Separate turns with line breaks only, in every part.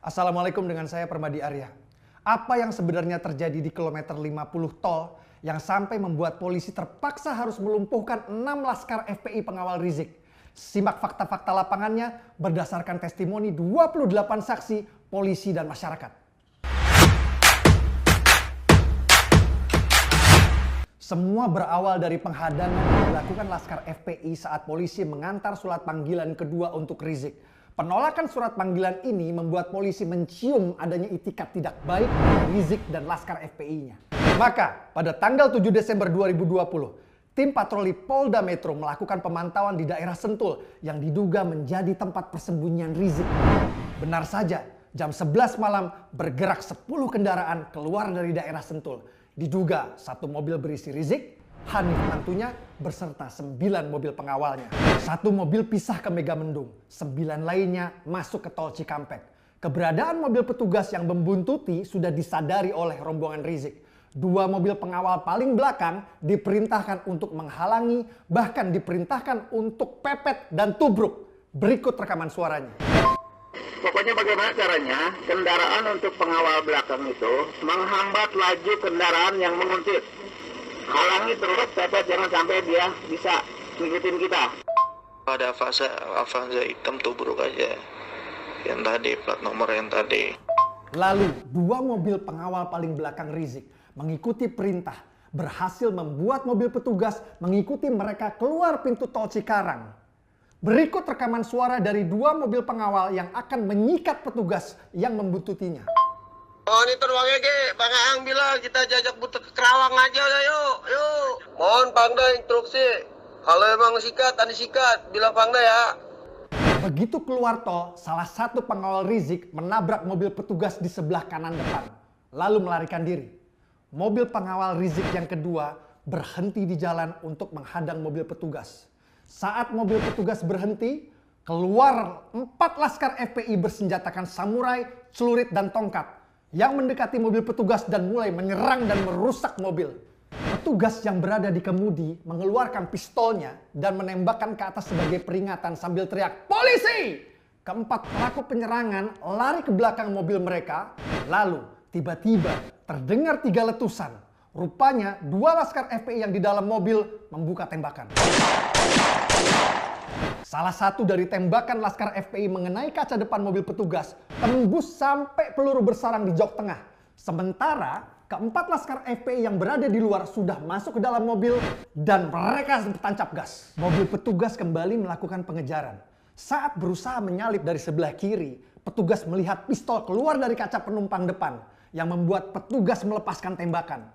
Assalamualaikum, dengan saya Permadi Arya. Apa yang sebenarnya terjadi di kilometer 50 tol yang sampai membuat polisi terpaksa harus melumpuhkan 6 laskar FPI pengawal Rizik? Simak fakta-fakta lapangannya berdasarkan testimoni 28 saksi, polisi dan masyarakat. Semua berawal dari penghadangan yang dilakukan laskar FPI saat polisi mengantar surat panggilan kedua untuk Rizik. Penolakan surat panggilan ini membuat polisi mencium adanya itikat tidak baik dari Rizik dan laskar FPI-nya. Maka pada tanggal 7 Desember 2020, tim patroli Polda Metro melakukan pemantauan di daerah Sentul yang diduga menjadi tempat persembunyian Rizik. Benar saja, jam 11 malam bergerak 10 kendaraan keluar dari daerah Sentul. Diduga satu mobil berisi Rizik, Hanif mantunya beserta 9 mobil pengawalnya. Satu mobil pisah ke Megamendung, 9 lainnya masuk ke tol Cikampek. Keberadaan mobil petugas yang membuntuti sudah disadari oleh rombongan Rizik. 2 mobil pengawal paling belakang diperintahkan untuk menghalangi, bahkan diperintahkan untuk pepet dan tubruk. Berikut rekaman suaranya.
Pokoknya bagaimana caranya kendaraan untuk pengawal belakang itu menghambat laju kendaraan yang menguntit. Halangi terus, pepet, jangan sampai dia bisa ngikutin kita.
Ada Avanza hitam tubruk aja. Yang tadi, plat nomor yang tadi.
Lalu 2 mobil pengawal paling belakang Rizik mengikuti perintah, berhasil membuat mobil petugas mengikuti mereka keluar pintu tol Cikarang. Berikut rekaman suara dari 2 mobil pengawal yang akan menyikat petugas yang membuntutinya.
Oh, ini teruangnya ke Bang Aang bilang kita jajak butuh ke Kerawang aja udah yuk. Mohon Pangda instruksi. Kalau emang sikat, tadi sikat, bilang Pangda ya.
Begitu keluar tol, salah satu pengawal Rizik menabrak mobil petugas di sebelah kanan depan, lalu melarikan diri. Mobil pengawal Rizik yang kedua berhenti di jalan untuk menghadang mobil petugas. Saat mobil petugas berhenti, keluar 4 laskar FPI bersenjatakan samurai, celurit, dan tongkat yang mendekati mobil petugas dan mulai menyerang dan merusak mobil. Petugas yang berada di kemudi mengeluarkan pistolnya dan menembakkan ke atas sebagai peringatan sambil teriak, "Polisi!" Keempat pelaku penyerangan lari ke belakang mobil mereka. Lalu tiba-tiba terdengar 3 letusan. Rupanya 2 laskar FPI yang di dalam mobil membuka tembakan. Salah satu dari tembakan laskar FPI mengenai kaca depan mobil petugas tembus sampai peluru bersarang di jok tengah. Sementara keempat laskar FPI yang berada di luar sudah masuk ke dalam mobil dan mereka tancap gas. Mobil petugas kembali melakukan pengejaran. Saat berusaha menyalip dari sebelah kiri, petugas melihat pistol keluar dari kaca penumpang depan yang membuat petugas melepaskan tembakan.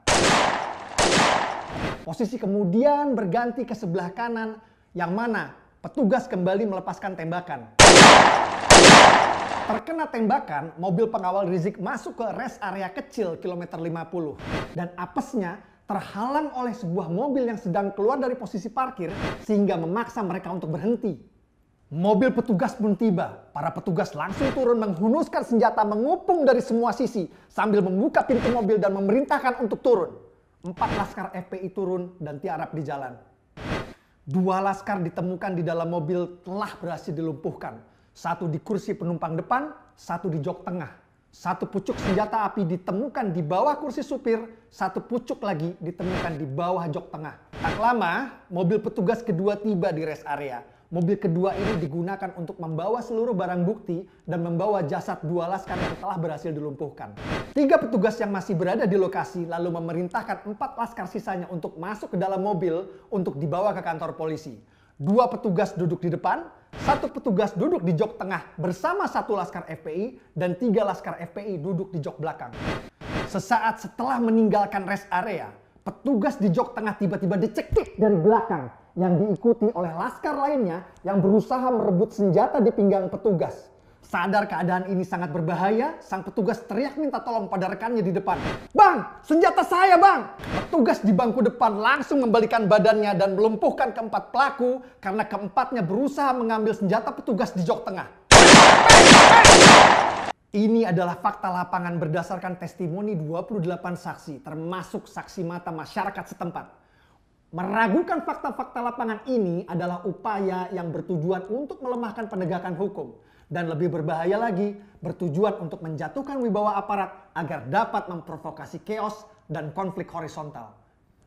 Posisi kemudian berganti ke sebelah kanan yang mana petugas kembali melepaskan tembakan. Terkena tembakan, mobil pengawal Rizik masuk ke rest area kecil kilometer 50. Dan apesnya terhalang oleh sebuah mobil yang sedang keluar dari posisi parkir sehingga memaksa mereka untuk berhenti. Mobil petugas pun tiba. Para petugas langsung turun menghunuskan senjata mengupung dari semua sisi sambil membuka pintu mobil dan memerintahkan untuk turun. 4 laskar FPI turun dan tiarap di jalan. 2 laskar ditemukan di dalam mobil telah berhasil dilumpuhkan. 1 di kursi penumpang depan, 1 di jok tengah. 1 pucuk senjata api ditemukan di bawah kursi supir, 1 pucuk lagi ditemukan di bawah jok tengah. Tak lama, mobil petugas kedua tiba di rest area. Mobil kedua ini digunakan untuk membawa seluruh barang bukti dan membawa jasad 2 laskar yang telah berhasil dilumpuhkan. 3 petugas yang masih berada di lokasi lalu memerintahkan 4 laskar sisanya untuk masuk ke dalam mobil untuk dibawa ke kantor polisi. 2 petugas duduk di depan, 1 petugas duduk di jok tengah bersama 1 laskar FPI dan 3 laskar FPI duduk di jok belakang. Sesaat setelah meninggalkan rest area, petugas di jok tengah tiba-tiba dicekik dari belakang yang diikuti oleh laskar lainnya yang berusaha merebut senjata di pinggang petugas. Sadar keadaan ini sangat berbahaya, sang petugas teriak minta tolong pada rekannya di depan. "Bang, senjata saya bang!" Petugas di bangku depan langsung membalikan badannya dan melumpuhkan keempat pelaku karena keempatnya berusaha mengambil senjata petugas di jok tengah. Ini adalah fakta lapangan berdasarkan testimoni 28 saksi, termasuk saksi mata masyarakat setempat. Meragukan fakta-fakta lapangan ini adalah upaya yang bertujuan untuk melemahkan penegakan hukum. Dan lebih berbahaya lagi, bertujuan untuk menjatuhkan wibawa aparat agar dapat memprovokasi chaos dan konflik horizontal.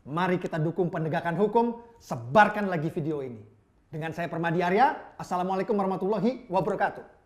Mari kita dukung penegakan hukum, sebarkan lagi video ini. Dengan saya Permadi Arya, Assalamualaikum warahmatullahi wabarakatuh.